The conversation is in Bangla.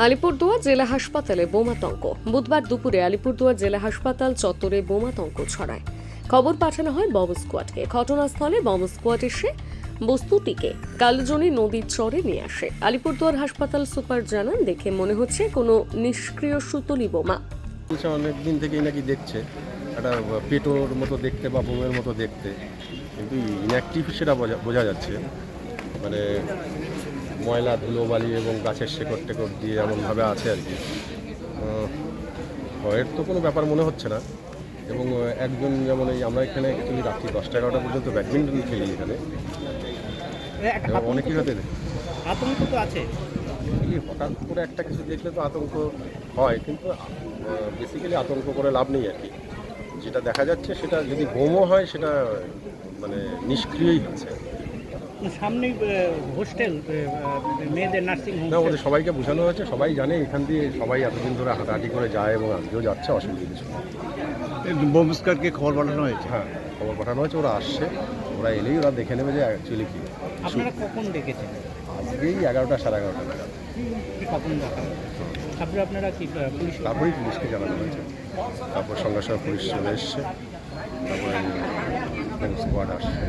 আলিপুরদুয়ার জেলা হাসপাতালে বোমাতঙ্ক। বুধবার দুপুরে আলিপুরদুয়ার জেলা হাসপাতাল চত্বরে বোমাতঙ্ক ছড়ায়। খবর পাঠানো হয় বম স্কোয়াডকে। ঘটনাস্থলে বম স্কোয়াড এসে বস্তুটিকে কালজনি নদীর চরে নিয়ে আসে। আলিপুরদুয়ার হাসপাতাল সুপার জানান, দেখে মনে হচ্ছে কোনো নিষ্ক্রিয় সুতলি বোমা। বলছে অনেক দিন থেকেই নাকি দেখছে একটা পেটোর মতো দেখতে বা বোমের মতো দেখতে, কিন্তু ইনঅ্যাক্টিভ সেটা বোঝা যাচ্ছে। মানে ময়লা ধুলোবালি এবং গাছের শেকড় টেকড় দিয়ে এমনভাবে আছে আর কি। ভয়ের তো কোনো ব্যাপার মনে হচ্ছে না। এবং একজন যেমন এই আমরা এখানে অ্যাকচুয়ালি রাত্রি 10টা-11টা পর্যন্ত ব্যাডমিন্টন খেলি এখানে, এবং অনেকেই হতে আতঙ্ক তো আছে। হঠাৎ করে একটা কিছু দেখলে তো আতঙ্ক হয়, কিন্তু বেসিক্যালি আতঙ্ক করে লাভ নেই আর কি। যেটা দেখা যাচ্ছে সেটা যদি বোমও হয় সেটা মানে নিষ্ক্রিয়ই আছে। সামনেই হোস্টেল, মেয়েদের নার্সিং হোম। না, আমাদের সবাইকে বোঝানো হয়েছে, সবাই জানে এখান দিয়ে সবাই এতদিন ধরে হাঁটাহাঁটি করে যায় এবং আজকেও যাচ্ছে, অসুবিধা কিছু নেই। বোম স্কোয়াডকে খবর পাঠানো হয়েছে। হ্যাঁ, খবর পাঠানো হয়েছে, ওরা আসছে, ওরা এলেই ওরা দেখে নেবে যে অ্যাকচুয়ালি কী। আপনারা কখন দেখেছেন? আজকেই 11টা সাড়ে 11টা নাগাদ। কখন দেখা? তারপরে আপনারা কি পুলিশ? তারপরেই পুলিশকে জানানো হয়েছে, তারপর সঙ্গে সঙ্গে পুলিশ চলে এসছে, তারপরে স্কোয়াড আসছে।